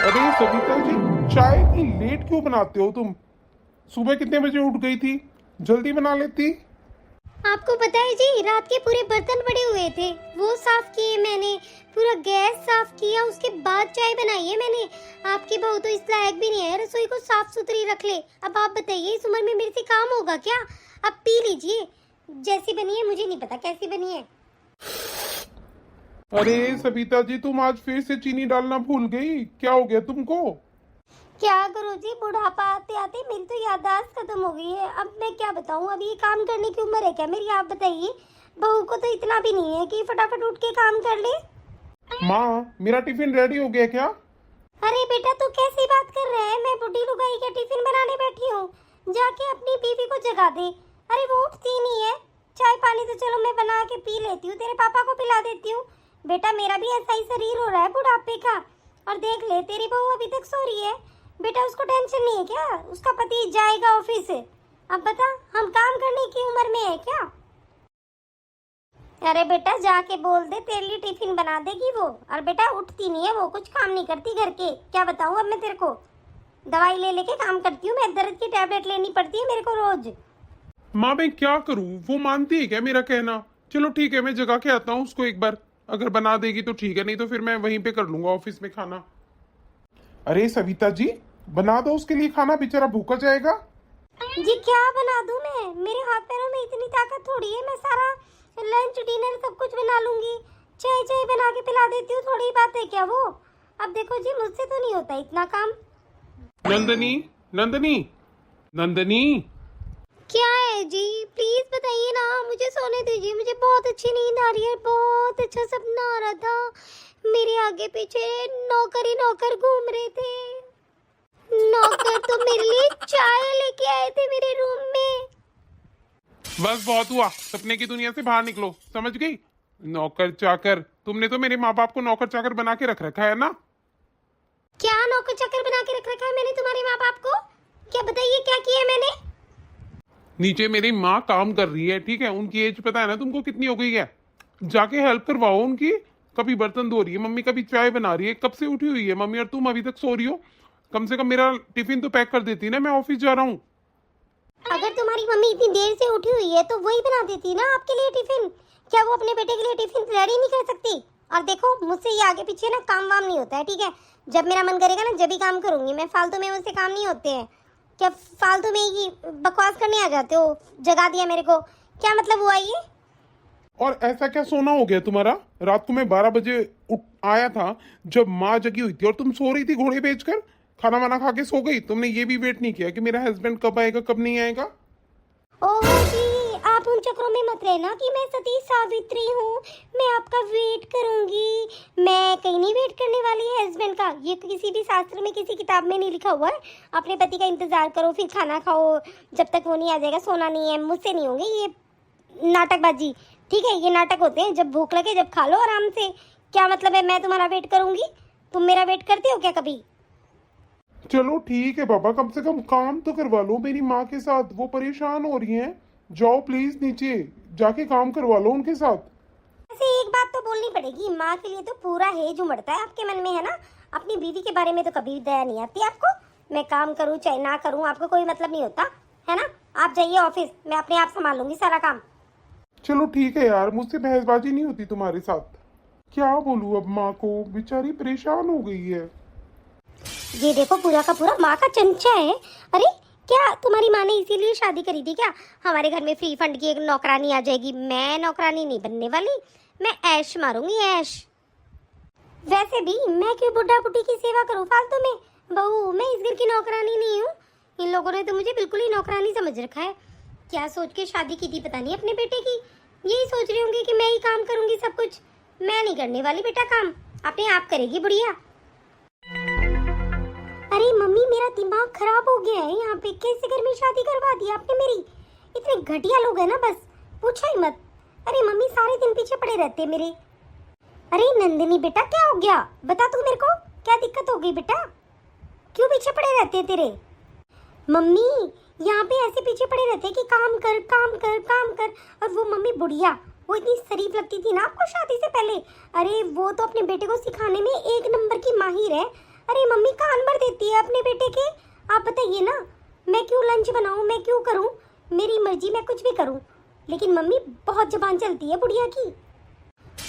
अरे सविता जी, चाय इतनी लेट क्यों बनाते हो तुम? सुबह कितने बजे उठ गई थी? जल्दी बना लेती। आपको पता है जी, रात के पूरे बर्तन पड़े हुए थे, वो साफ किए मैंने। पूरा गैस साफ किया, उसके बाद चाय बनाई है मैंने। आपकी बहू तो इस लायक भी नहीं है रसोई को साफ सुथरी रख ले। अब आप बताइए, इस उम्र में मेरे से काम होगा क्या? अब पी लीजिए। जैसी बनी है मुझे नहीं पता कैसी बनी है। अरे सविता जी, तुम आज फिर से चीनी डालना भूल गई। क्या हो गया तुमको? क्या करूँ जी, बुढ़ापा आते आते मेरी तो याददाश्त खत्म हो गई है। अब मैं क्या बताऊँ, अब ये काम करने की उम्र है क्या मेरी? आप बताइए। बहू को तो इतना भी नहीं है कि फटाफट उठ के काम कर ले। माँ, मेरा टिफिन रेडी हो गया क्या? अरे बेटा, तू कैसी बात कर रहा है? मैं बुढ़ी लुगाई का टिफिन बनाने बैठी हूँ। जाके अपनी बीवी को जगा दे। अरे वो उठती नहीं है। चाय पानी तो चलो मैं बना के पी लेती हूँ, तेरे पापा को पिला देती हूँ। बेटा मेरा भी ऐसा ही शरीर हो रहा है बुढ़ापे का। और देख ले, तेरी बहू अभी तक सो रही है। बेटा उसको टेंशन नहीं है क्या? उसका पति जाएगा ऑफिस। अब बता, हम काम करने की उम्र में है क्या? अरे बेटा जाके बोल दे, तेरे लिए टिफिन बना देगी वो। और बेटा उठती नहीं है वो, कुछ काम नहीं करती घर के। क्या बताऊँ अब मैं तेरे को? दवाई ले लेके काम करती हूँ मैं, दर्द की टैबलेट लेनी पड़ती है मेरे को रोज। माँ मैं क्या करूँ, वो मानती है क्या मेरा कहना? चलो ठीक है, मैं जगा के आता हूँ उसको एक बार। अगर बना देगी तो ठीक है, नहीं तो फिर मैं वहीं पे कर लूंगा ऑफिस में खाना। अरे सविता जी, बना दो उसके लिए खाना, बेचारा भूखा जाएगा। जी क्या बना दूं मैं? मेरे हाथ पैरों में इतनी ताकत थोड़ी है। मैं सारा लंच डिनर सब कुछ बना लूंगी। चाय चाय बना के पिला देती हूँ, थोड़ी बात है क्या वो? अब देखो जी, मुझसे तो नहीं होता इतना काम। नंदनी, नंदनी, नंदनी। क्या है जी? प्लीज बताइए ना, मुझे सोने दीजिए। मुझे बहुत अच्छी नींद आ रही है, बहुत अच्छा सपना आ रहा था। मेरे आगे पीछे नौकर ही नौकर घूम रहे थे। नौकर तो मेरे लिए चाय लेके आए थे मेरे रूम में। बस बहुत हुआ, सपने की दुनिया से बाहर निकलो, समझ गई? नौकर चाकर, तुमने तो मेरे माँ बाप को नौकर चाकर बना के रख रखा है ना। क्या नौकर चाकर बना के रख रखा है मैंने तुम्हारे माँ बाप को? क्या बताइए, क्या किया मैंने? नीचे मेरी माँ काम कर रही है, ठीक है? उनकी एज पता है ना तुमको कितनी हो गई है? जाके हेल्प करवाओ उनकी। कभी बर्तन धो रही है मम्मी, कभी चाय बना रही है। कब से उठी हुई है मम्मी और तुम अभी तक सो रही हो? कम से कम मेरा टिफिन तो पैक कर देती ना, मैं ऑफिस जा रहा हूँ। अगर तुम्हारी मम्मी इतनी देर से उठी हुई है तो वही बना देती ना आपके लिए टिफिन। क्या वो अपने बेटे के लिए टिफिन रेडी नहीं कर सकती? और देखो, मुझसे ये आगे पीछे ना काम वाम नहीं होता है, ठीक है? जब मेरा मन करेगा ना जब ही काम करूंगी मैं। फालतू में मुझसे काम नहीं होते हैं। क्या फालतू में ही बकवास करने आ जाते हो? जगा दिया मेरे को, क्या मतलब हुआ ये? और ऐसा क्या सोना हो गया तुम्हारा? रात को मैं 12 बजे उठ आया था, जब माँ जगी हुई थी और तुम सो रही थी घोड़े बेचकर। खाना वाना खा के सो गई। तुमने ये भी वेट नहीं किया कि मेरा हस्बैंड कब आएगा कब नहीं आएगा। ओहो जी, आप उन चक्रों में मत रहना कि मैं सती सावित्री हूँ। मैं आपका वेट करूंगी। मैं कहीं नहीं वेट करने वाली है हस्बैंड का। ये किसी भी शास्त्र में, किसी किताब में नहीं लिखा हुआ है। अपने पति का इंतजार करो, फिर खाना खाओ। जब तक वो नहीं आ जाएगा सोना नहीं है। मुझसे नहीं होंगे ये नाटकबाजी, ठीक है? ये नाटक होते हैं, जब भूख लगे जब खा लो आराम से। क्या मतलब है मैं तुम्हारा वेट करूंगी? तुम मेरा वेट करते हो क्या कभी? चलो ठीक है बाबा, कम से कम काम तो करवा लो मेरी माँ के साथ। वो परेशान हो रही हैं। जाओ प्लीज नीचे, जाके काम करवा लो उनके साथ। ऐसे एक बात तो बोलनी पड़ेगी, माँ के लिए तो पूरा हेज उमड़ता है आपके मन में, है ना? अपनी बीवी के बारे में तो कभी दया नहीं आती आपको। मैं काम करूँ चाहे ना करूँ, आपको कोई मतलब नहीं होता, है ना? आप जाइए ऑफिस, मैं अपने आप संभाल लूंगी सारा काम। चलो ठीक है यार, मुझसे बहसबाजी नहीं होती तुम्हारे साथ। क्या बोलूँ अब माँ को, बेचारी परेशान हो गई है। ये देखो, पूरा का पूरा माँ का चंचा है। अरे क्या तुम्हारी माँ ने इसीलिए शादी करी थी क्या? हमारे घर में फ्री फंड की एक नौकरानी आ जाएगी। मैं नौकरानी नहीं बनने वाली, मैं ऐश मारूंगी ऐश। वैसे भी मैं क्यों बुढ़ा बुढ़ी की सेवा करूं फालतू में? बहू, मैं इस घर की नौकरानी नहीं हूँ। इन लोगों ने तो मुझे बिल्कुल ही नौकरानी समझ रखा है। क्या सोच के शादी की थी पता नहीं अपने बेटे की। यही सोच रही होंगी कि मैं ही काम करूंगी सब कुछ। मैं नहीं करने वाली बेटा काम, अपने आप करेगी बुढ़िया। अरे मम्मी, मेरा दिमाग खराब हो गया है यहाँ पे। कैसे घर में शादी करवा दी आपने मेरी? इतने घटिया लोग हैं ना, बस पूछो ही मत। अरे मम्मी सारे दिन पीछे पड़े रहते हैं मेरे। अरे नंदिनी बेटा, क्या हो गया? बता तू मेरे को, क्या दिक्कत हो गई बेटा? क्यों पीछे पड़े रहते हैं तेरे? मम्मी यहाँ पे ऐसे पीछे पड़े रहते हैं कि काम कर काम कर काम कर। और वो मम्मी बुढ़िया, वो इतनी शरीफ लगती थी ना आपको शादी से पहले। अरे वो तो अपने बेटे को सिखाने में एक नंबर की माहिर है। अरे मम्मी कान भर देती है अपने बेटे के। आप बताइए ना, मैं क्यों लंच बनाऊं, मैं क्यों करूं, मेरी मर्जी, मैं कुछ भी करूं, लेकिन मम्मी बहुत जबान चलती है बुढ़िया की।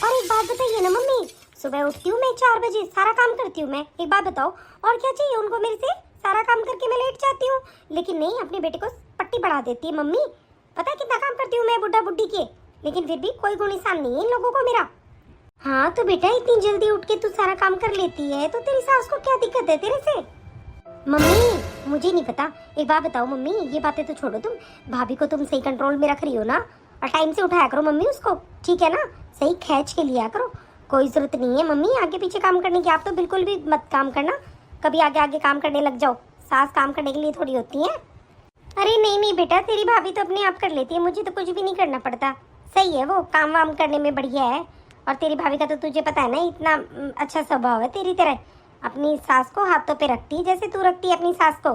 और एक बात बताइए ना मम्मी, सुबह उठती हूँ मैं 4 बजे, सारा काम करती हूँ मैं, एक बात बताओ और क्या चाहिए उनको मेरे से? सारा काम करके मैं लेट जाती हूँ, लेकिन नहीं, अपने बेटे को पट्टी बढ़ा देती है मम्मी। पता है कितना काम करती हूँ मैं बुढ़ा बुढ़ी के, लेकिन फिर भी कोई गुण निशान नहीं है इन लोगों को मेरा। हाँ तो बेटा इतनी जल्दी उठ के तू सारा काम कर लेती है, तो तेरी सास को क्या दिक्कत है तेरे से? मम्मी मुझे नहीं पता, एक बात बताओ मम्मी, ये बातें तो छोड़ो तुम, भाभी को तुम सही कंट्रोल में रख रही हो ना, और टाइम से उठाया करो मम्मी उसको, ठीक है ना? सही खींच के लिया करो, कोई जरूरत नहीं है मम्मी आगे पीछे काम करने की, आप तो बिल्कुल भी मत काम करना, कभी आगे आगे काम करने लग जाओ, सास काम करने के लिए थोड़ी होती है। अरे नहीं नहीं बेटा, तेरी भाभी तो अपने आप कर लेती है, मुझे तो कुछ भी नहीं करना पड़ता, सही है वो, काम वाम करने में बढ़िया है। और तेरी भाभी का तो तुझे पता है ना, इतना अच्छा स्वभाव है तेरी तरह, अपनी सास को हाथों पे रखती है जैसे तू रखती है अपनी सास को।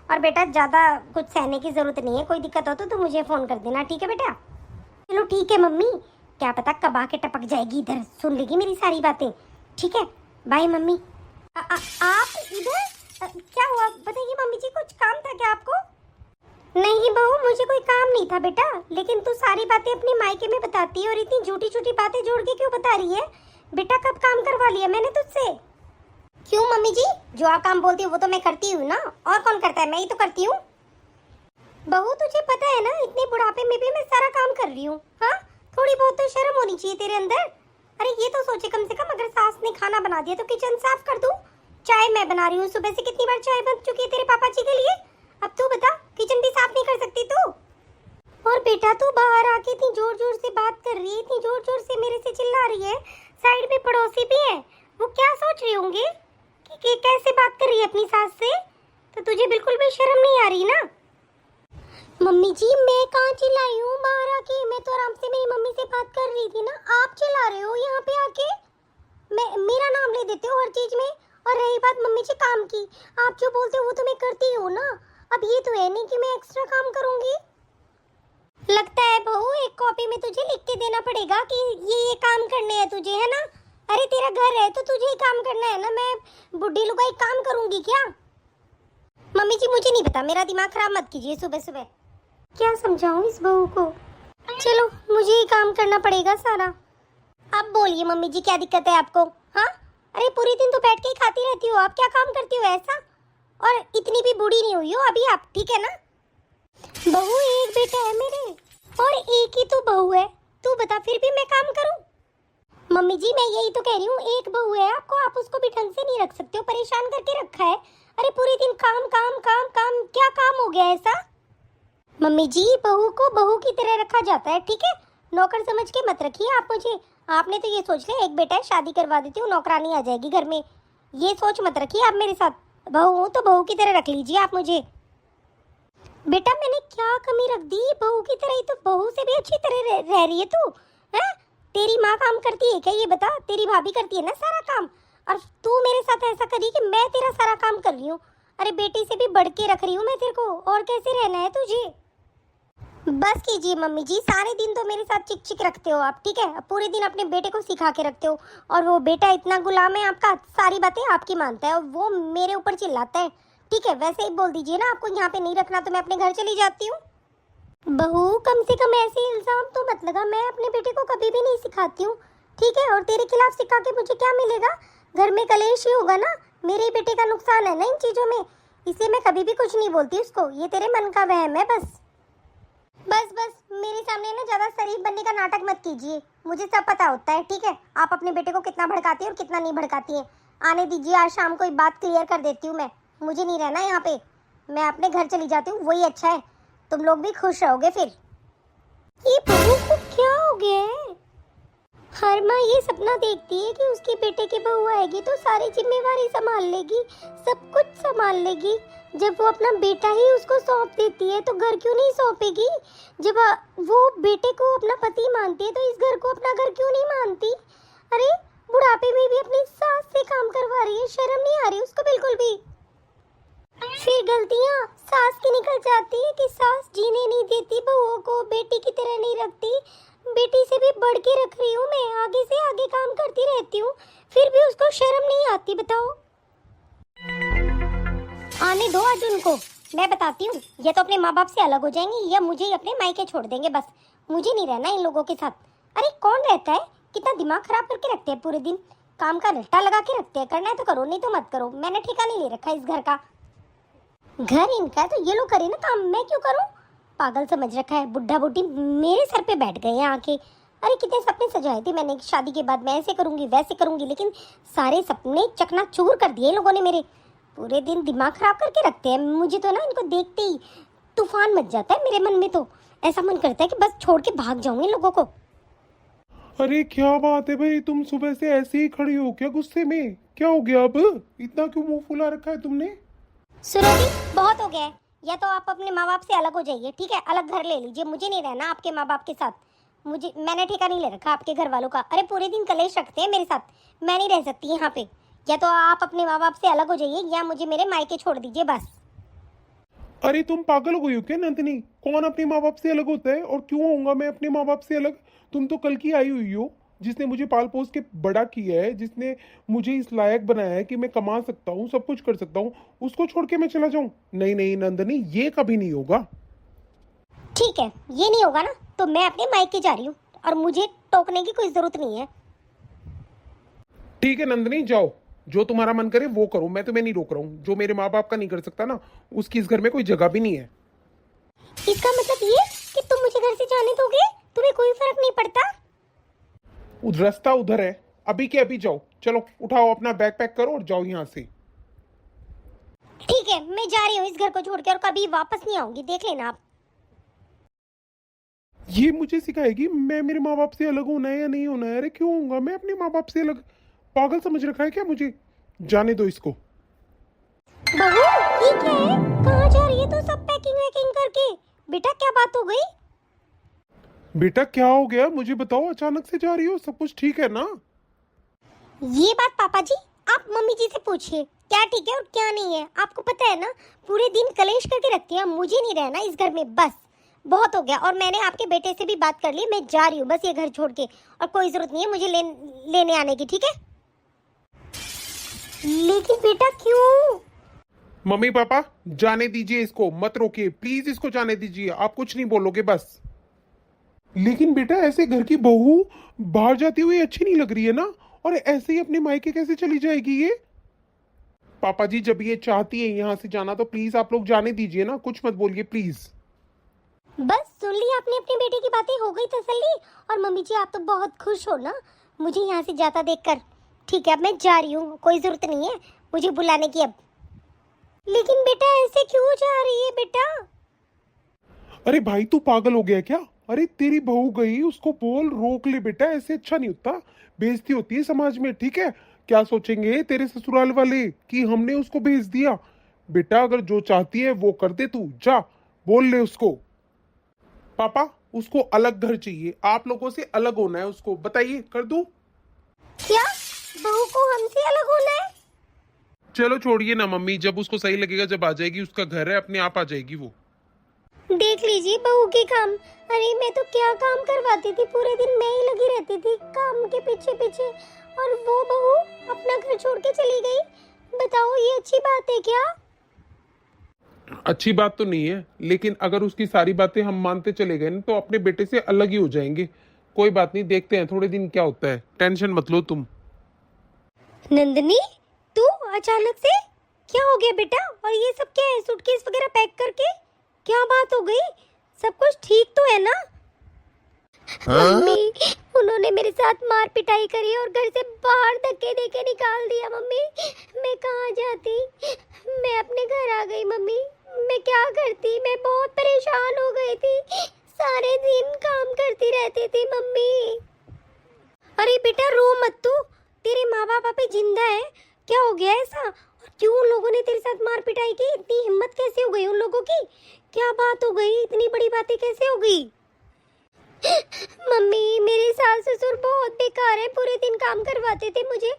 और बेटा ज़्यादा कुछ सहने की ज़रूरत नहीं है, कोई दिक्कत हो तो तू मुझे फ़ोन कर देना, ठीक है बेटा? चलो ठीक है मम्मी, क्या पता कब आके टपक जाएगी इधर, सुन लेगी मेरी सारी बातें, ठीक है? Bye mummy. आप इधर क्या हुआ बताइए मम्मी जी, कुछ काम था क्या आपको? नहीं बहू, मुझे कोई काम नहीं था बेटा, लेकिन तू सारी बातें अपनी मायके में बताती है और इतनी झूठी झूठी बातें जोड़ के क्यों बता रही है? बेटा कब काम करवा लिया मैंने तुझसे? क्यों मम्मी जी, जो आप काम बोलती हो वो तो मैं करती हूँ ना, और कौन करता है, मैं ही तो करती हूँ। बहू तुझे पता है ना, इतने बुढ़ापे में भी मैं सारा काम कर रही हूँ, हाँ? थोड़ी बहुत तो शर्म होनी चाहिए तेरे अंदर। अरे ये तो सोचे कम से कम, अगर सास ने खाना बना दिया तो किचन साफ कर दूँ। चाय मैं बना रही हूँ, सुबह से कितनी बार चाय बन चुकी है तेरे पापा जी के लिए, अब तू बता, किचन भी साफ नहीं कर सकती तू? और बेटा तू बाहर आके इतनी जोर जोर से बात कर रही है, इतनी जोर जोर से मेरे से चिल्ला रही है, साइड में पड़ोसी भी है, वो क्या सोच रही होंगी कि कैसे बात कर रही है अपनी सास से? तो तुझे बिल्कुल भी शर्म नहीं आ रही ना? मम्मी जी मैं कहाँ चिल्लाई हूँ बाहर आके, मैं तो आराम से मेरी मम्मी से बात कर रही थी ना, आप चिल्ला रहे हो यहाँ पे आके, मैं मेरा नाम ले देते हो हर चीज में। और रही बात मम्मी जी काम की, आप जो बोलते हो वो तो मैं करती हूँ ना, अब ये तो है नहीं कि मैं एक्स्ट्रा काम करूँगी। लगता है बहू एक कॉपी में तुझे लिख के देना पड़ेगा कि ये काम करने हैं तुझे, है ना? अरे तेरा घर है तो तुझे ही काम करना है ना, मैं बुढ़ी लुगाई काम करूँगी क्या? मम्मी जी मुझे नहीं पता, मेरा दिमाग खराब मत कीजिए सुबह सुबह, क्या समझाऊं इस बहू को? चलो मुझे ही काम करना पड़ेगा सारा। अब बोलिए मम्मी जी क्या दिक्कत है आपको? हाँ अरे पूरी दिन तो बैठ के ही खाती रहती हो, आप क्या काम करती हो ऐसा? और इतनी भी बूढ़ी नहीं हुई हो अभी आप, ठीक है ना? बहू एक बेटा है मेरे, और एक ही तो बहू है, तू बता फिर भी मैं काम करूं? मम्मी जी मैं यही तो कह रही हूँ, एक बहू है आपको, आप उसको भी ढंग से नहीं रख सकते हो, परेशान करके रखा है। अरे पूरे दिन काम काम काम काम, क्या काम हो गया ऐसा? मम्मी जी बहू को बहू की तरह रखा जाता है, ठीक है? नौकर समझ के मत रखिए आप मुझे, आपने तो ये सोच लिया एक बेटा है शादी करवा देती हूँ नौकरानी आ जाएगी घर में, ये सोच मत रखिए आप मेरे साथ, बहू हूँ तो बहू की तरह रख लीजिए आप मुझे। बेटा मैंने क्या कमी रख दी, बहू की तरह ही तो, बहू से भी अच्छी तरह रह रही है तू, है? तेरी माँ काम करती है क्या ये बता? तेरी भाभी करती है ना सारा काम, और तू मेरे साथ ऐसा करी कि मैं तेरा सारा काम कर रही हूँ। अरे बेटी से भी बढ़ के रख रही हूँ मैं तेरे को, और कैसे रहना है तुझे? बस कीजिए मम्मी जी, सारे दिन तो मेरे साथ चिक चिक रखते हो आप, ठीक है? पूरे दिन अपने बेटे को सिखा के रखते हो, और वो बेटा इतना गुलाम है आपका, सारी बातें आपकी मानता है और वो मेरे ऊपर चिल्लाता है, ठीक है? वैसे ही बोल दीजिए ना, आपको यहाँ पे नहीं रखना तो मैं अपने घर चली जाती हूँ। बहू कम से कम ऐसे इल्जाम तो मत लगा, मैं अपने बेटे को कभी भी नहीं सिखाती हूँ, ठीक है? और तेरे खिलाफ सिखा के मुझे क्या मिलेगा? घर में कलेश ही होगा ना, मेरे बेटे का नुकसान है ना इन चीज़ों में, इसलिए मैं कभी भी कुछ नहीं बोलती उसको, ये तेरे मन का वहम है बस। बस बस मेरे सामने ना ज़्यादा शरीफ बनने का नाटक मत कीजिए, मुझे सब पता होता है, ठीक है? आप अपने बेटे को कितना भड़काती हैं और कितना नहीं भड़काती हैं। आने दीजिए, आज शाम को एक बात क्लियर कर देती हूँ मैं, मुझे नहीं रहना यहाँ पे, मैं अपने घर चली जाती हूँ, वही अच्छा है, तुम लोग भी खुश रहोगे फिर। ये बहू को क्या हो गया है? हर माँ ये सपना देखती है कि उसके बेटे की बहू आएगी तो सारी जिम्मेवारी संभाल लेगी, सब कुछ संभाल लेगी। जब वो अपना बेटा ही उसको सौंप देती है तो घर क्यों नहीं सौंपेगी? जब वो बेटे को अपना पति मानती है तो इस घर को अपना घर क्यों नहीं मानती? अरे बुढ़ापे में भी अपनी सास से काम करवा रही है, शर्म नहीं आ रही उसको बिल्कुल भी? फिर गलतियाँ सास की निकल जाती है कि सास जीने नहीं देती बहुओं को, बेटी की तरह नहीं रखती, बेटी से भी बढ़ के रख रही हूँ मैं, आगे से आगे काम करती रहती हूँ, फिर भी उसको शर्म नहीं आती, बताओ? आने दो आज उनको, मैं बताती हूँ। ये तो अपने माँ बाप से अलग हो जाएंगे या मुझे ही अपने मायके छोड़ देंगे, बस मुझे नहीं रहना इन लोगों के साथ। अरे कौन रहता है, कितना दिमाग खराब करके रखते हैं पूरे दिन, काम का रट्टा लगा के रखते हैं। करना है तो करो, नहीं तो मत करो। मैंने ठेका नहीं ले रखा इस घर का, घर इनका है तो ये लोग करे ना काम, मैं क्यों करूँ। पागल समझ रखा है, बुढ़ा बुढ़ी मेरे सर पे बैठ गए हैं आके। अरे कितने सपने सजाए थे मैंने, शादी के बाद मैं ऐसे करूंगी वैसे करूंगी, लेकिन सारे सपने चकनाचूर कर दिए लोगों ने मेरे। पूरे दिन दिमाग खराब करके रखते हैं मुझे तो ना, इनको देखते ही तूफान मच जाता है मेरे मन में। तो ऐसा मन करता है कि बस छोड़ के भाग जाऊं इन लोगों को। अरे क्या बात है भाई, तुम सुबह से ऐसे ही खड़ी हो क्या गुस्से में? क्या हो गया अब? इतना क्यों मुंह फुला रखा है तुमने? सुनो जी, बहुत हो गया है। या तो आप अपने माँ बाप से अलग हो जाइए, ठीक है, अलग घर ले लीजिए। मुझे नहीं रहना आपके माँ बाप के साथ। मैंने ठेका नहीं ले रखा आपके घर वालों का। अरे पूरे दिन कलेश रखते हैं मेरे साथ, मैं नहीं रह सकती यहाँ पे। या तो आप अपने माँ बाप से अलग हो जाइए या मुझे मेरे मायके छोड़ दीजिए बस। अरे तुम पागल हो गई हो क्या नंदिनी? कौन अपने माँ बाप से अलग होता है, और क्यों होऊंगा मैं अपने माँ बाप से अलग? तुम तो कल की आई हुई हो, जिसने मुझे पाल पोस के बड़ा किया है, जिसने मुझे इस लायक बनाया है कि मैं कमा सकता हूँ, सब कुछ कर सकता हूँ, उसको छोड़ के मैं चला जाऊं? नहीं नहीं नंदिनी, ये कभी नहीं होगा। ठीक है, ये नहीं होगा ना तो मैं अपने मायके जा रही हूँ, और मुझे टोकने की कोई जरूरत नहीं है। ठीक है नंदिनी, जाओ, जो तुम्हारा मन करे वो करो, मैं तुम्हें नहीं रोक रहा हूँ। जो मेरे माँ बाप का नहीं कर सकता ना, उसकी इस घर में कोई जगह भी नहीं है। इसका मतलब ये कि तुम मुझे घर से जाने दोगे, तुम्हें कोई फर्क नहीं पड़ता? रास्ता उधर है, अभी के अभी जाओ। चलो उठाओ अपना बैग पैक करो और जाओ यहाँ से। ठीक है, मैं जा रही हूँ इस घर को छोड़ के, और कभी वापस नहीं आऊंगी, देख लेना आप। ये मुझे सिखाएगी मैं मेरे माँ बाप से अलग होना है या नहीं होना है? अरे क्यों होऊंगा मैं अपने माँ बाप से अलग? पागल समझ रखा है क्या मुझे? जाने दो इसको। बहू, ये क्या है, कहाँ जा रही है तू सब पैकिंग वैकिंग करके? बेटा क्या बात हो गई? बेटा क्या हो गया मुझे बताओ, अचानक से जा रही हो? सब कुछ ठीक है ना? ये बात पापा जी आप मम्मी जी से पूछिए, क्या ठीक है और क्या नहीं है। आपको पता है ना, पूरे दिन कलेश करके रखती है। मुझे नहीं रहना इस घर में, बस बहुत हो गया। और मैंने आपके बेटे से भी बात कर ली, मैं जा रही हूँ बस ये घर छोड़ के, और कोई जरूरत नहीं है मुझे लेने आने की, ठीक है? लेकिन बेटा क्यों? मम्मी पापा जाने दीजिए इसको, मत रोकिए प्लीज, इसको जाने दीजिए। आप कुछ नहीं बोलोगे बस। लेकिन बेटा ऐसे घर की बहू बाहर जाती हुई अच्छी नहीं लग रही है ना, और ऐसे ही अपने मायके कैसे चली जाएगी ये? पापा जी जब ये चाहती है यहाँ से जाना तो प्लीज आप लोग जाने दीजिए ना, कुछ मत बोलिए प्लीज। बस सुन ली आपने अपने बेटे की बातें, हो गई तसल्ली? और मम्मी जी आप तो बहुत खुश हो ना मुझे यहाँ से जाता देखकर। ठीक है, अब मैं जा रही हूँ, कोई जरूरत नहीं है मुझे बुलाने की अब। लेकिन बेटा ऐसे क्यों जा रही है बेटा? अरे भाई तू पागल हो गया क्या? अरे तेरी बहू गई, उसको बोल रोक ले बेटा, ऐसे अच्छा नहीं होता, बेइज्जती होती है समाज में, ठीक है? क्या सोचेंगे तेरे ससुराल वाले कि हमने उसको भेज दिया? बेटा अगर जो चाहती है वो कर दे, तू जा बोल ले उसको। पापा उसको अलग घर चाहिए, आप लोगों से अलग होना है उसको, बताइए कर दूं? क्या बहू को हमसे अलग होना है? चलो छोड़िए ना मम्मी, जब उसको सही लगेगा, जब आ जाएगी, उसका घर है, अपने आप आ जाएगी वो। देख लीजिए बहू के काम। अरे मैं तो क्या काम करवाती थी, पूरे दिन मैं ही लगी रहती थी काम के पीछे पीछे, और वो बहू अपना घर छोड़ के चली गई। बताओ ये अच्छी बात है क्या? अच्छी बात तो नहीं है, लेकिन अगर उसकी सारी बातें हम मानते चले गए ना तो अपने बेटे से अलग ही हो जाएंगे। कोई बात नहीं, देखते हैं थोड़े दिन क्या होता है, टेंशन मत लो तुम। नंदनी, तू अचानक से क्या हो गया बेटा? और ये सब क्या है, सूटकेस वगैरह पैक करके? क्या बात हो गई? सब कुछ ठीक तो है ना? मम्मी, उन्होंने मेरे साथ मार पिटाई करी और घर से बाहर धक्के देके निकाल दिया। मम्मी मैं कहाँ जाती, मैं अपने घर आ गई। मम्मी मैं क्या करती, मैं बहुत परेशान हो गई थी, सारे दिन काम करती रहती थी मम्मी। अरे बेटा रो मत तू, तेरे माँ बाप अभी जिंदा है। क्या हो गया ऐसा, और क्यों उन लोगों ने तेरे साथ मार पिटाई की? इतनी हिम्मत कैसे हो गई उन लोगों की? क्या बात हो गई, इतनी बड़ी बातें कैसे हो गई? मम्मी मेरे सास ससुर बहुत बेकार है, पूरे दिन काम करवाते थे मुझे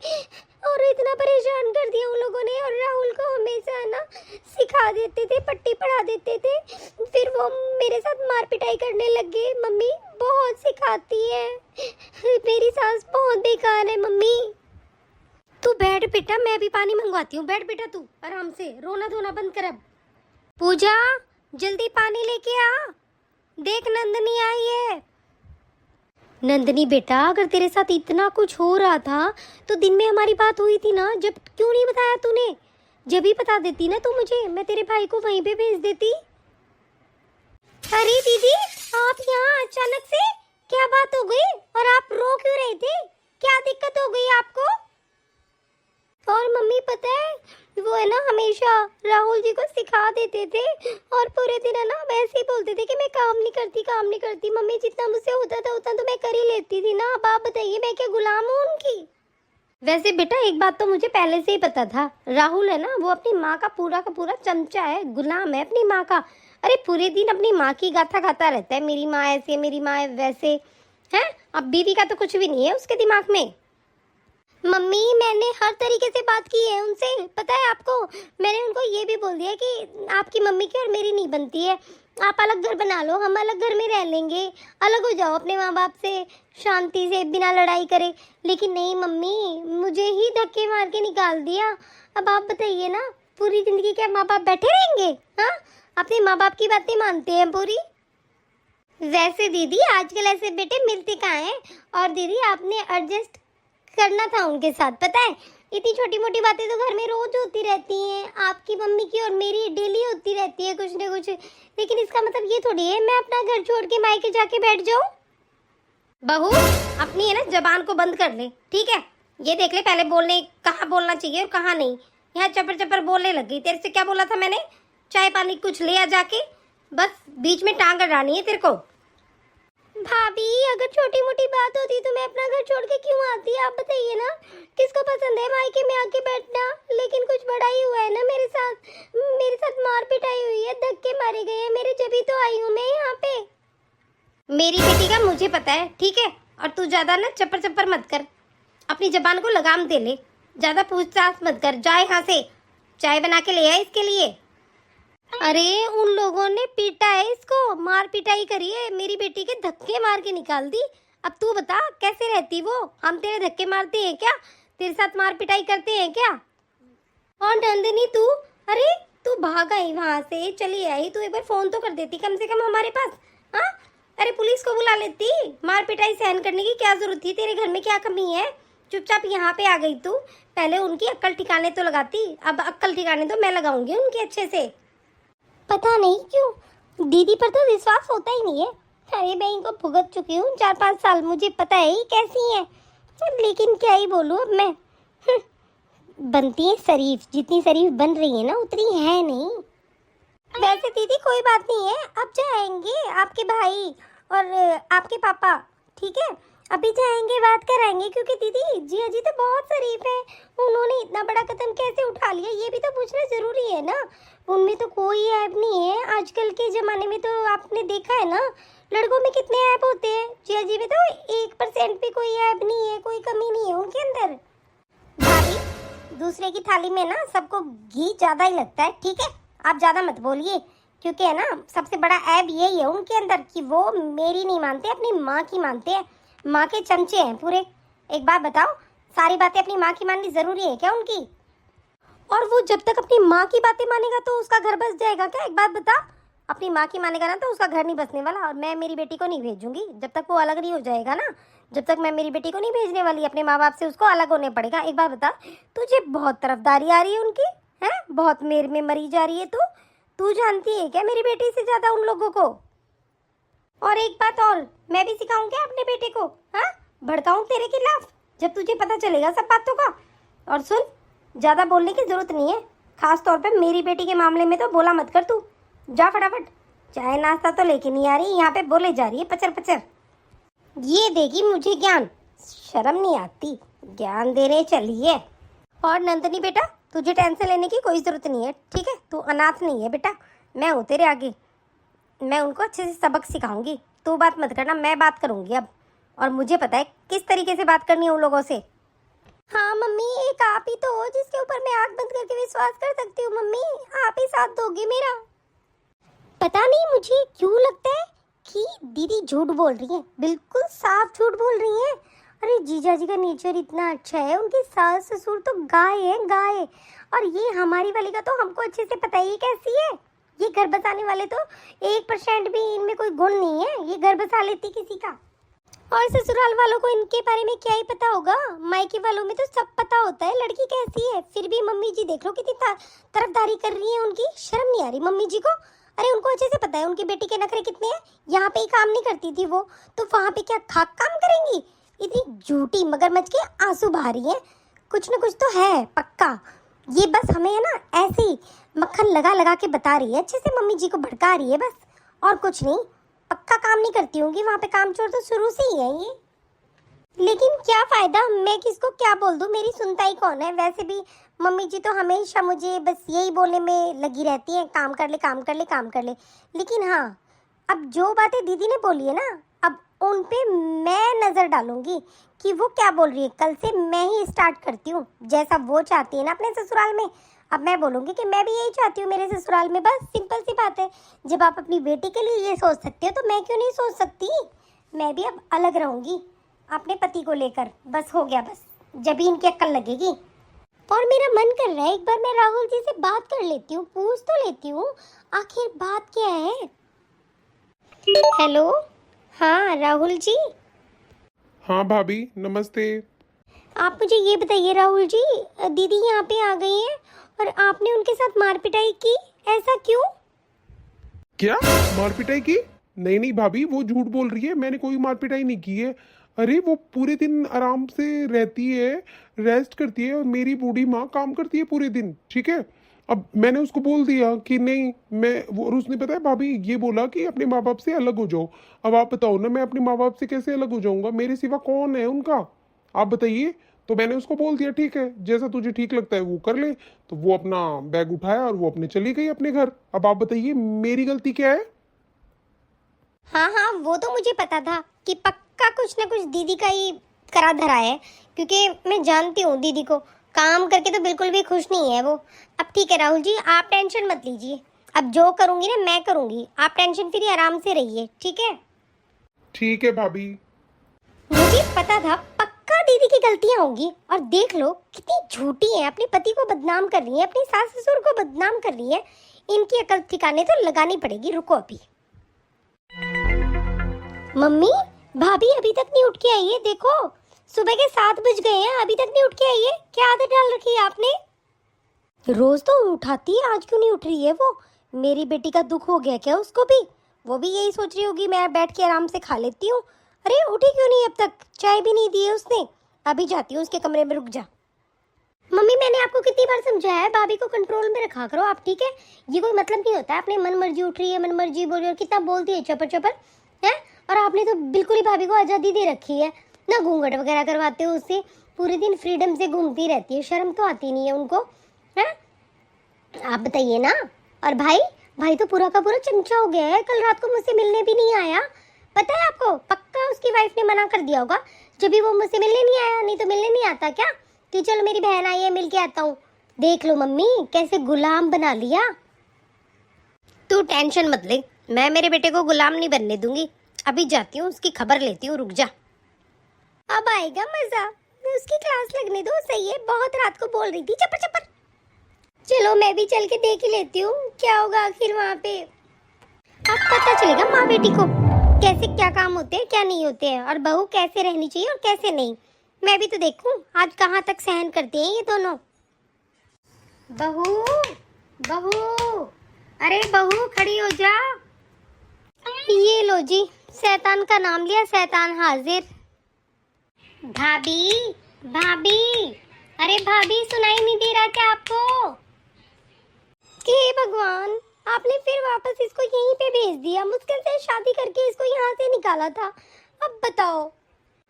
और इतना परेशान कर दिया उन लोगों ने। और राहुल को हमेशा ना सिखा देते थे, पट्टी पढ़ा देते थे, फिर वो मेरे साथ मार पिटाई करने लग गए। मम्मी बहुत सिखाती है, मेरी सास बहुत बेकार है मम्मी। तू बैठ बेटा, मैं भी पानी मंगवाती हूँ। बैठ बेटा, तू आराम से, रोना धोना बंद कर अब। पूजा, जल्दी पानी लेके आ, देख नंदनी आई है। नंदनी बेटा, अगर तेरे साथ इतना कुछ हो रहा था तो दिन में हमारी बात हुई थी ना, जब क्यों नहीं बताया तूने? जब ही बता देती ना तू मुझे, मैं तेरे भाई को वहीं पे भेज देती। अरे दीदी, आप यहाँ अचानक से, क्या बात हो गई? और आप रो क्यों रहे थे? क्या दिक्कत हो गई आपको? और मम्मी पता है, वो है ना हमेशा राहुल जी को सिखा देते थे और पूरे दिन है ना वैसे ही बोलते थे कि मैं काम नहीं करती, काम नहीं करती। मम्मी जितना मुझसे होता था उतना तो मैं कर ही लेती थी ना। अब आप बताइए, मैं क्या गुलाम हूँ उनकी? वैसे बेटा एक बात तो मुझे पहले से ही पता था, राहुल है ना वो अपनी माँ का पूरा चमचा है, गुलाम है अपनी माँ का। अरे पूरे दिन अपनी माँ की गाथा गाता रहता है, मेरी माँ ऐसे, मेरी माँ वैसे है। अब बीवी का तो कुछ भी नहीं है उसके दिमाग में। मम्मी मैंने हर तरीके से बात की है उनसे, पता है आपको। मैंने उनको ये भी बोल दिया कि आपकी मम्मी की और मेरी नहीं बनती है, आप अलग घर बना लो, हम अलग घर में रह लेंगे, अलग हो जाओ अपने माँ बाप से शांति से बिना लड़ाई करे। लेकिन नहीं मम्मी, मुझे ही धक्के मार के निकाल दिया। अब आप बताइए ना, पूरी जिंदगी क्या माँ बाप बैठे रहेंगे? हाँ, अपने माँ बाप की बातें मानते हैं पूरी। वैसे दीदी आजकल ऐसे बेटे मिलते कहाँ हैं? और दीदी आपने एडजस्ट करना था उनके साथ, पता है। इतनी छोटी मोटी बातें तो घर में रोज होती रहती हैं, आपकी मम्मी की और मेरी डेली होती रहती है कुछ न कुछ। लेकिन इसका मतलब ये थोड़ी है मैं अपना घर छोड़ के मायके जाके बैठ जाऊं। बहू, अपनी है ना जबान को बंद कर ले, ठीक है? ये देख ले पहले बोलने कहाँ बोलना चाहिए और कहाँ नहीं। यहाँ चपर चपर बोलने लग गई। तेरे से क्या बोला था मैंने? चाय पानी कुछ ले आ जाके, बस बीच में टांग अड़ानी है तेरे को। भाभी अगर छोटी मोटी बात होती तो मैं अपना घर छोड़ के क्यों आती? आप बताइए ना, किसको पसंद है मायके में आके बैठना? लेकिन कुछ बड़ा ही हुआ है ना मेरे साथ मार पिटाई हुई है, धक्के मारे गए हैं मेरे, जब ही तो आई हूँ मैं यहाँ पे। मेरी बेटी का मुझे पता है, ठीक है? और तू ज्यादा ना चप्पर चप्पर मत कर, अपनी जबान को लगाम दे ले, ज्यादा पूछताछ मत कर। जा यहाँ से, चाय बना के ले आए इसके लिए। अरे उन लोगों ने पीटा है इसको, मार पिटाई करी है, मेरी बेटी के धक्के मार के निकाल दी। अब तू बता कैसे रहती वो? हम तेरे धक्के मारते हैं क्या? तेरे साथ मार पिटाई करते हैं क्या? और नंदिनी तू, अरे तू भाग आई वहां से, चली आई, तू एक बार फोन तो कर देती कम से कम हमारे पास। हाँ, अरे पुलिस को बुला लेती। मार पिटाई सहन करने की क्या जरूरत थी? तेरे घर में क्या कमी है? चुपचाप यहाँ पे आ गई तू। पहले उनकी अक्ल ठिकाने तो लगाती, अब अक्ल ठिकाने तो मैं लगाऊंगी उनके अच्छे से। पता नहीं क्यों दीदी पर तो विश्वास होता ही नहीं है। अरे मैं इनको भुगत चुकी हूँ 4-5 साल, मुझे पता है ही कैसी है। लेकिन क्या ही बोलूँ अब मैं। बनती है शरीफ, जितनी शरीफ बन रही है ना उतनी है नहीं। वैसे दीदी कोई बात नहीं है, अब जाएंगे आपके भाई और आपके पापा, ठीक है? अभी जाएंगे, बात कराएंगे, क्योंकि दीदी जिया जी तो बहुत शरीफ है, उन्होंने इतना बड़ा कदम कैसे उठा लिया ये भी तो पूछना जरूरी है ना। उनमें तो कोई ऐप नहीं है, आजकल के ज़माने में तो आपने देखा है ना, लड़कों में कितने ऐप होते हैं। जिया जी में तो 1% भी कोई ऐप नहीं है, कोई कमी नहीं है उनके अंदर। भाभी दूसरे की थाली में ना सबको घी ज़्यादा ही लगता है, ठीक है? आप ज़्यादा मत बोलिए, क्योंकि है ना सबसे बड़ा ऐप यही है उनके अंदर कि वो मेरी नहीं मानते, अपनी माँ की मानते हैं। माँ के चमचे हैं पूरे। एक बात बताओ, सारी बातें अपनी माँ की माननी जरूरी है क्या उनकी? और वो जब तक अपनी माँ की बातें मानेगा तो उसका घर बस जाएगा क्या? एक बात बता, अपनी माँ की मानेगा ना तो उसका घर नहीं बसने वाला। और मैं मेरी बेटी को नहीं भेजूंगी जब तक वो अलग नहीं हो जाएगा ना, जब तक मैं मेरी बेटी को नहीं भेजने वाली अपने माँ बाप से, उसको अलग होने पड़ेगा। एक बात बता, तुझे बहुत तरफदारी आ रही है उनकी, है? बहुत मेर में मरी जा रही है तू जानती है क्या मेरी बेटी से ज्यादा उन लोगों को? और एक बात और, मैं भी सिखाऊं क्या अपने बेटे को? हाँ, भड़काऊं तेरे खिलाफ जब तुझे पता चलेगा सब बातों का। और सुन, ज्यादा बोलने की जरूरत नहीं है, खास तौर पे मेरी बेटी के मामले में तो बोला मत कर तू। जा फटाफट, चाय नाश्ता तो लेके नहीं आ रही, यहाँ पे बोले जा रही है पचर पचर। ये देगी मुझे ज्ञान, शर्म नहीं आती, ज्ञान देने चलिए। और नंदनी बेटा, तुझे टेंशन लेने की कोई जरूरत नहीं है, ठीक है? तू अनाथ नहीं है बेटा, मैं हूँ तेरे आगे, मैं उनको अच्छे से सबक सिखाऊंगी। तू बात मत करना, मैं बात करूंगी अब, और मुझे पता है किस तरीके से बात करनी है उन लोगों से। हाँ मम्मी, एक आप ही तो हो जिसके ऊपर मैं आंख बंद करके विश्वास कर सकती हूँ। मम्मी आप ही साथ दोगे मेरा। पता नहीं मुझे क्यों लगता है कि दीदी झूठ बोल रही है, बिल्कुल साफ झूठ बोल रही है। अरे जीजा जी का नेचर इतना अच्छा है, उनके सास ससुर तो गाय है गाय। और ये हमारी वाली का तो हमको अच्छे से पता ही कैसी है। ये घर बसाने वाले तो 1% भी इनमें कोई गुण नहीं है, ये घर बसा लेती किसी का। और ससुराल वालों को इनके बारे में क्या ही पता होगा, मायके वालों में तो सब पता होता है लड़की कैसी है। फिर भी मम्मी जी देख लो कितनी तरफदारी कर रही है उनकी, शर्म नहीं आ रही मम्मी जी को। अरे उनको अच्छे से पता है उनकी बेटी के नखरे कितने हैं। यहाँ पे ही काम नहीं करती थी वो, तो वहाँ पे क्या खाक काम करेंगी। इतनी झूठी मगरमच्छ के आंसू बहा रही है, कुछ न कुछ तो है पक्का। ये बस हमें है ना ऐसे ही मक्खन लगा लगा के बता रही है, अच्छे से मम्मी जी को भड़का रही है बस, और कुछ नहीं। पक्का काम नहीं करती होंगी वहाँ पे, काम चोर तो शुरू से ही है ये। लेकिन क्या फायदा, मैं किसको क्या बोल दूँ, मेरी सुनता ही कौन है। वैसे भी मम्मी जी तो हमेशा मुझे बस यही बोलने में लगी रहती है, काम कर ले काम कर ले काम कर ले। लेकिन हाँ, अब जो बातें दीदी ने बोली है ना, अब उन पे मैं नज़र डालूंगी कि वो क्या बोल रही है। कल से मैं ही स्टार्ट करती हूँ, जैसा वो चाहती है ना अपने ससुराल में। अब मैं बोलूँगी कि मैं भी यही चाहती हूँ मेरे ससुराल में, बस सिंपल सी बात है। जब आप अपनी बेटी के लिए ये सोच सकते हो तो मैं क्यों नहीं सोच सकती। मैं भी अब अलग रहूँगी अपने पति को लेकर, बस हो गया, बस जब ही इनकी अक्ल लगेगी। और मेरा मन कर रहा है एक बार मैं राहुल जी से बात कर लेती हूँ, पूछ तो लेती हूँ आखिर बात क्या है। हेलो, हाँ राहुल जी। हाँ भाभी नमस्ते। आप मुझे ये बताइए राहुल जी, दीदी यहाँ पे आ गई हैं और आपने उनके साथ मार पिटाई की, ऐसा क्यों? क्या मार पिटाई की? नहीं नहीं भाभी, वो झूठ बोल रही है, मैंने कोई मार पिटाई नहीं की है। अरे वो पूरे दिन आराम से रहती है, रेस्ट करती है, और मेरी बूढ़ी माँ काम करती है पूरे दिन, ठीक है। अब मैंने उसको बोल दिया कि नहीं, मैं वो, और उसने पता है भाभी ये बोला कि अपने माँ बाप से अलग हो जाओ। अब आप बताओ ना, मैं अपने माँ बाप से कैसे अलग हो जाऊंगा, मेरे सिवा कौन है उनका, आप बताइए। तो मैंने उसको बोल दिया ठीक है, जैसा तुझे ठीक लगता है वो कर ले। तो वो अपना बैग उठाया और वो अपने चली गई अपने घर। अब आप बताइए मेरी गलती क्या है? हाँ हाँ, वो तो मुझे पता था कि पक्का कुछ ना कुछ दीदी का ही करा धरा है, क्योंकि मैं जानती हूँ दीदी को, काम करके तो बिल्कुल भी खुश नहीं है वो। अब ठीक है राहुल जी, आप टेंशन मत लीजिए, अब जो करूँगी ना मैं करूँगी, आप टेंशन फ्री आराम से रहिए, ठीक है। ठीक है भाभी। मुझे पता था पक्का दीदी की गलतियां होंगी, और देख लो कितनी झूठी है, अपने पति को बदनाम कर रही है, अपने सास ससुर को बदनाम कर रही है। इनकी अकल ठिकाने तो लगानी पड़ेगी, रुको अभी। मम्मी, भाभी अभी तक नहीं उठ के आई है, देखो सुबह के 7 बज गए हैं, अभी तक नहीं उठ के आई है। क्या आदत डाल रखी है आपने? रोज तो उठाती है, आज क्यों नहीं उठ रही है वो? मेरी बेटी का दुख हो गया क्या उसको भी? वो भी यही सोच रही होगी मैं बैठ के आराम से खा लेती हूँ। अरे उठी क्यों नहीं अब तक? चाय भी नहीं दी है उसने। अभी जाती हूँ उसके कमरे में, रुक जा। मम्मी मैंने आपको कितनी बार समझाया है, भाभी को कंट्रोल में रखा करो आप, ठीक है। ये कोई मतलब नहीं होता है अपने मन मर्जी उठ रही है, मन मर्जी बोल रही है, और कितना बोलती है चपर चपर है। और आपने तो बिल्कुल ही भाभी को आज़ादी दे रखी है ना, घूंघट वगैरह करवाते हो उससे, पूरे दिन फ्रीडम से घूमती रहती है, शर्म तो आती नहीं है उनको, है। आप बताइए ना। और भाई, भाई तो पूरा का पूरा चमचा हो गया है, कल रात को मुझसे मिलने भी नहीं आया, पता है आपको? पक्का उसकी वाइफ ने मना कर दिया होगा, जब भी वो मुझसे मिलने नहीं आया। नहीं तो मिलने नहीं आता क्या कि चलो मेरी बहन आई है मिल के आता हूँ। देख लो मम्मी कैसे गुलाम बना लिया। तू टेंशन मत ले, मैं मेरे बेटे को गुलाम नहीं बनने दूंगी। अभी जाती हूँ उसकी खबर लेती हूँ, रुक जा। अब आएगा मजा, उसकी क्लास लगने दो, सही है, बहुत रात को बोल रही थी चपर चपर। चलो मैं भी चल के देख ही लेती हूँ क्या होगा आखिर वहाँ पे। अब पता चलेगा माँ बेटी को कैसे क्या काम होते हैं क्या नहीं होते हैं, और बहू कैसे रहनी चाहिए और कैसे नहीं। मैं भी तो देखूं आज कहाँ तक सहन करते हैं ये दोनों। बहू, बहू, अरे बहू खड़ी हो जा। ये लो जी, शैतान का नाम लिया, शैतान हाजिर। भाभी, भाभी, अरे भाभी सुनाई नहीं दे रहा क्या आपको? कि भगवान, आपने फिर वापस इसको यहीं पे भेज दिया। मुश्किल से शादी करके इसको यहाँ से निकाला था, अब बताओ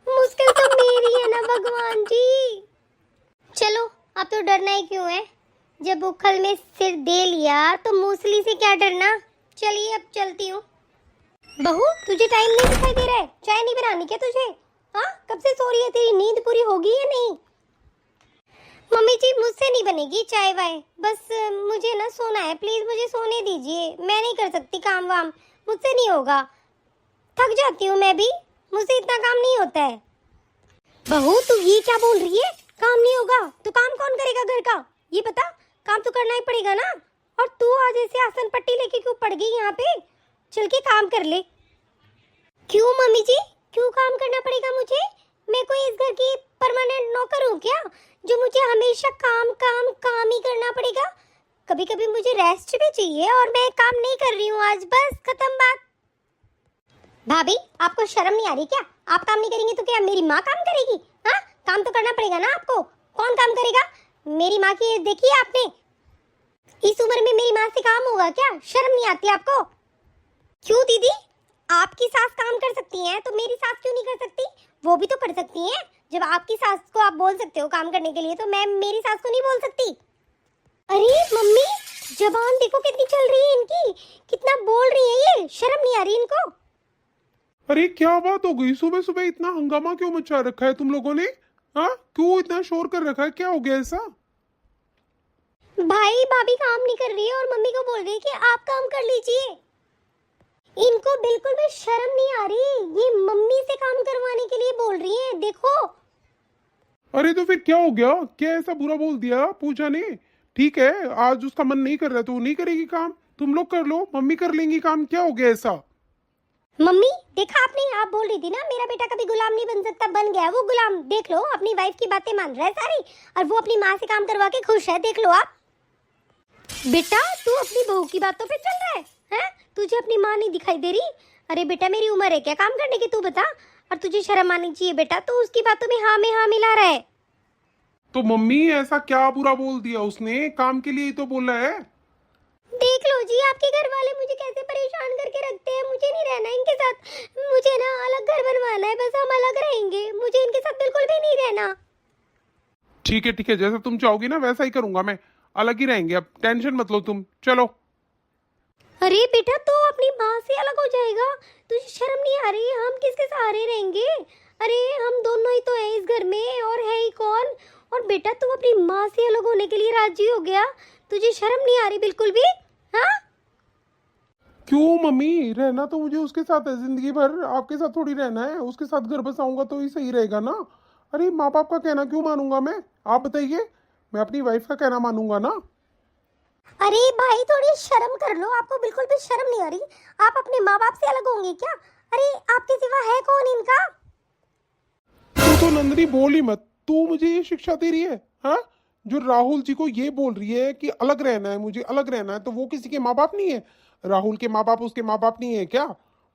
मुश्किल तो मेरी है ना भगवान जी। चलो अब तो डरना ही क्यों है, जब उखल में सिर दे लिया तो मूसली से क्या डरना। चलिए अब चलती हूँ। बहू तुझे टाइम नहीं दिखाई दे रहा है? चाय नहीं बनानी क्या तुझे? हाँ कब से सो रही है, तेरी नींद पूरी होगी या नहीं? मम्मी जी मुझसे नहीं बनेगी चाय वाय, बस मुझे ना सोना है, प्लीज मुझे सोने दीजिए, मैं नहीं कर सकती काम वाम, मुझसे नहीं होगा, थक जाती हूँ मैं भी, मुझसे इतना काम नहीं होता है। बहू तू ये क्या बोल रही है? काम नहीं होगा तो काम कौन करेगा घर का? ये बता, काम तो करना ही पड़ेगा ना। और तू आज ऐसे आसन पट्टी लेके क्यों पड़ गई यहाँ पे? चल के काम कर ले। क्यों मम्मी जी, क्यों काम करना पड़ेगा मुझे? मैं कोई इस घर की परमानेंट नौकर हूँ क्या, जो मुझे हमेशा काम काम काम ही करना पड़ेगा? कभी कभी मुझे रेस्ट भी चाहिए और मैं काम नहीं कर रही हूँ आज, बस खत्म बात। भाभी आपको शर्म नहीं आ रही क्या? आप काम नहीं करेंगी तो क्या मेरी माँ काम करेगी? हाँ, काम तो करना पड़ेगा ना आपको। कौन काम करेगा? मेरी माँ की एज देखी है आपने? इस उम्र में मेरी माँ से काम होगा क्या? शर्म नहीं आती आपको? क्यों दीदी, आपकी सास काम कर सकती हैं तो मेरी सास क्यों नहीं कर सकती? वो भी तो कर सकती हैं। जब आपकी सास को आप बोल सकते हो काम करने के लिए, तो मैं मेरी सास को नहीं बोल सकती? अरे मम्मी, जबान देखो कितनी चल रही है इनकी, कितना बोल रही है ये, शर्म नहीं आ रही इनको? अरे क्या बात हो गई, सुबह सुबह इतना हंगामा क्यों मचा रखा है तुम लोगों ने? हाँ, क्यों इतना शोर कर रखा है, क्या हो गया ऐसा? भाई भाभी काम नहीं कर रही है और मम्मी को बोल रही है कि आप काम कर लीजिए। इनको बिल्कुल भी शर्म नहीं आ रही, ये मम्मी से काम करवाने के लिए बोल रही है, देखो। अरे तो फिर क्या हो गया, क्या ऐसा बुरा बोल दिया पूजा ने? ठीक है, आज उसका मन नहीं कर रहा तो वो नहीं करेगी काम, तुम लोग कर लो, मम्मी कर लेंगी काम, क्या हो गया ऐसा? मम्मी देखा आपने, आप बोल रही थी ना मेरा बेटा कभी गुलाम नहीं बन सकता, बन गया वो गुलाम। देख लो, अपनी वाइफ की बातें मान रहा है सारी, और वो अपनी माँ से काम करवा के खुश है, देख लो आप। बेटा तू अपनी बहू की बातों पे चल रहा है, हैं? तुझे अपनी माँ नहीं दिखाई दे रही? अरे बेटा मेरी उम्र है क्या काम करने की, तू बता। और तुझे शर्म आनी चाहिए बेटा, तू उसकी बातों में हाँ मिला रहा है। तो मम्मी ऐसा क्या बुरा बोल दिया उसने, काम के लिए ही तो बोला है। देख लो जी, आपके घर वाले मुझे कैसे परेशान करके रखते हैं, मुझे नहीं रहना इनके साथ, मुझे ना अलग घर बनवाना है, बस हम अलग रहेंगे, मुझे इनके साथ बिल्कुल भी नहीं रहना। ठीक है, जैसा तुम चाहोगी ना वैसा ही करूंगा मैं, अलग ही रहेंगे, अब टेंशन मत लो तुम, चलो। अरे बेटा तो अपनी माँ से अलग हो जाएगा, तुझे शर्म नहीं आ रही? हम किसके सहारे रहेंगे? अरे हम दोनों ही तो हैं इस घर में, और है ही कौन? और बेटा तू अपनी माँ से अलग होने के लिए राजी हो गया, तुझे शर्म नहीं आ रही बिल्कुल भी? हाँ, क्यों मम्मी, रहना तो मुझे उसके साथ है जिंदगी भर, आपके साथ थोड़ी रहना है, उसके साथ घर बसाऊंगा तो ही सही रहेगा ना। अरे माँ बाप का कहना क्यों मानूंगा मैं, आप बताइए, मैं अपनी वाइफ का कहना मानूंगा ना। अरे भाई थोड़ी शर्म कर लो, आपको बिल्कुल भी शर्म नहीं आ रही? आप अपने माँ बाप से अलग होंगे क्या? अरे आपके सिवा है कौन इनका? तू तो नंदनी बोल ही मत, तू मुझे ये शिक्षा दे रही है? हाँ, जो राहुल जी को ये बोल रही है कि अलग रहना है, मुझे अलग रहना है, तो वो किसी के माँ बाप नहीं है? राहुल के माँ बाप उसके माँ बाप नहीं है क्या?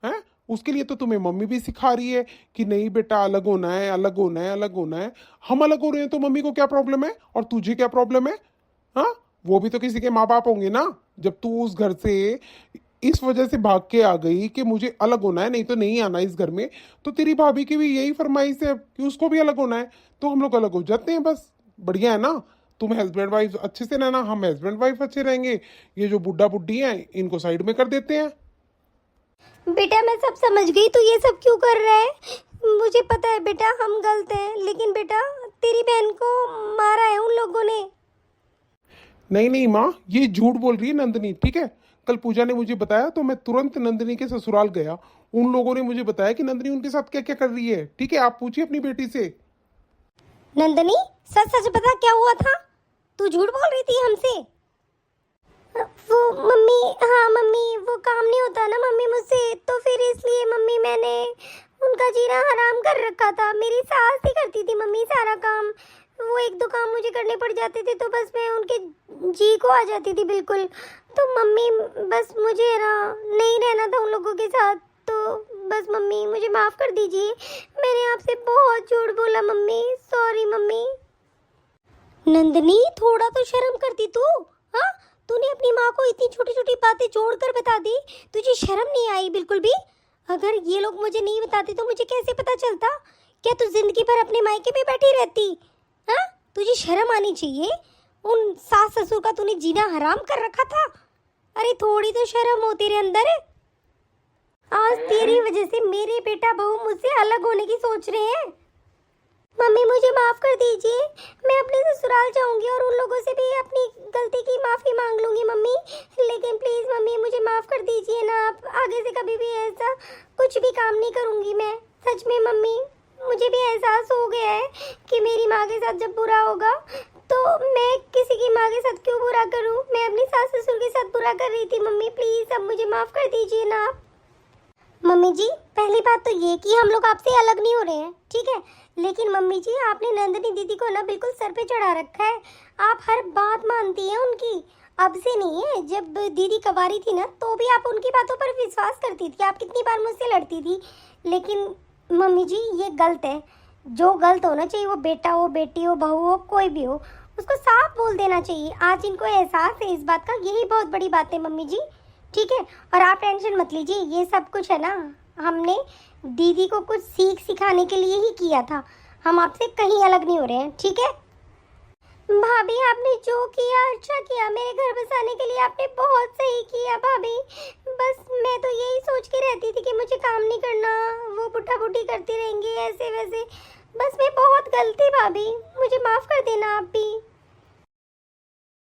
है, उसके लिए तो तुम्हें मम्मी भी सिखा रही है कि नहीं बेटा अलग होना है, अलग होना है, अलग होना है। हम अलग हो रहे हैं तो मम्मी को क्या प्रॉब्लम है, और तुझे क्या प्रॉब्लम है? हाँ, वो भी तो किसी के माँ बाप होंगे ना। जब तू उस घर से इस वजह से भाग के आ गई कि मुझे अलग होना है, नहीं तो नहीं आना इस घर में, तो तेरी भाभी की भी यही फरमाइश है कि उसको भी अलग होना है, तो हम लोग अलग हो जाते हैं, बस बढ़िया है ना। तुम हस्बैंड वाइफ अच्छे से रहना, हम हस्बैंड वाइफ अच्छे रहेंगे, ये जो बुढ़ा बुढ़ी हैं इनको साइड में कर देते हैं। बेटा मैं सब समझ गई, तू ये सब क्यों कर रहा है? मुझे पता है बेटा हम गलत हैं, लेकिन बेटा तेरी बहन को मारा है उन लोगों ने। नहीं माँ, ये झूठ बोल रही है नंदिनी, ठीक है। कल पूजा ने मुझे बताया तो मैं तुरंत नंदिनी के ससुराल गया, उन लोगों ने मुझे बताया कि नंदिनी उनके साथ क्या क्या कर रही है, ठीक है, आप पूछिए अपनी बेटी से। नंदनी सच सच बता क्या हुआ था? तू झूठ बोल रही थी हमसे? वो मम्मी, हाँ मम्मी वो काम नहीं होता ना मम्मी मुझसे, तो फिर इसलिए मम्मी मैंने उनका जीना हराम कर रखा था। मेरी सास ही करती थी मम्मी सारा काम, वो एक दो काम मुझे करने पड़ जाते थे तो बस मैं उनके जी को आ जाती थी बिल्कुल। तो मम्मी बस मुझे ना नहीं रहना था उन लोगों के साथ, तो बस मम्मी मुझे माफ़ कर दीजिए, मैंने आपसे बहुत झूठ बोला मम्मी, सॉरी मम्मी। नंदनी थोड़ा तो शर्म करती तू, हाँ? तूने अपनी माँ को इतनी छोटी छोटी बातें जोड़कर बता दी, तुझे शर्म नहीं आई बिल्कुल भी? अगर ये लोग मुझे नहीं बताते तो मुझे कैसे पता चलता? क्या तू जिंदगी भर अपने मायके पे बैठी रहती? हाँ, तुझे शर्म आनी चाहिए, उन सास ससुर का तूने जीना हराम कर रखा था। अरे थोड़ी तो शर्म हो तेरे अंदर। आज तेरी वजह से मेरे बेटा बहू मुझसे अलग होने की सोच रहे हैं। मम्मी मुझे माफ कर दीजिए, मैं अपने ससुराल जाऊंगी और उन लोगों से भी अपनी गलती की माफी मांग लूंगी मम्मी, लेकिन प्लीज मम्मी मुझे माफ कर दीजिए ना, आप आगे से कभी भी ऐसा कुछ भी काम नहीं करूंगी मैं, सच में मम्मी मुझे भी एहसास हो गया है कि मेरी माँ के साथ जब बुरा होगा तो मैं किसी की माँ के साथ क्यों बुरा करूँ। मैं अपनी सास ससुर के साथ बुरा कर रही थी। मम्मी प्लीज़ अब मुझे माफ़ कर दीजिए ना आप। मम्मी जी पहली बात तो ये कि हम लोग आपसे अलग नहीं हो रहे हैं, ठीक है। लेकिन मम्मी जी आपने नंदिनी दीदी को ना बिल्कुल सर पे चढ़ा रखा है। आप हर बात मानती हैं उनकी। अब से नहीं है, जब दीदी कवारी थी ना तो भी आप उनकी बातों पर विश्वास करती थी। आप कितनी बार मुझसे लड़ती थी। लेकिन मम्मी जी ये गलत है। जो गलत होना चाहिए, वो बेटा हो, बेटी हो, बहू हो, कोई भी हो, उसको साफ बोल देना चाहिए। आज इनको एहसास है इस बात का, यही बहुत बड़ी बात है मम्मी जी, ठीक है। और आप टेंशन मत लीजिए, ये सब कुछ है ना हमने दीदी को कुछ सीख सिखाने के लिए ही किया था। हम आपसे कहीं अलग नहीं हो रहे हैं, ठीक है। भाभी आपने जो किया अच्छा किया। मेरे घर बसाने के लिए आपने बहुत सही किया भाभी। बस मैं तो यही सोच के रहती थी कि मुझे काम नहीं करना, वो बुढ़ा बुढ़ी करती रहेंगी ऐसे वैसे। बस मैं बहुत गलती भाभी, मुझे माफ़ कर देना आप भी।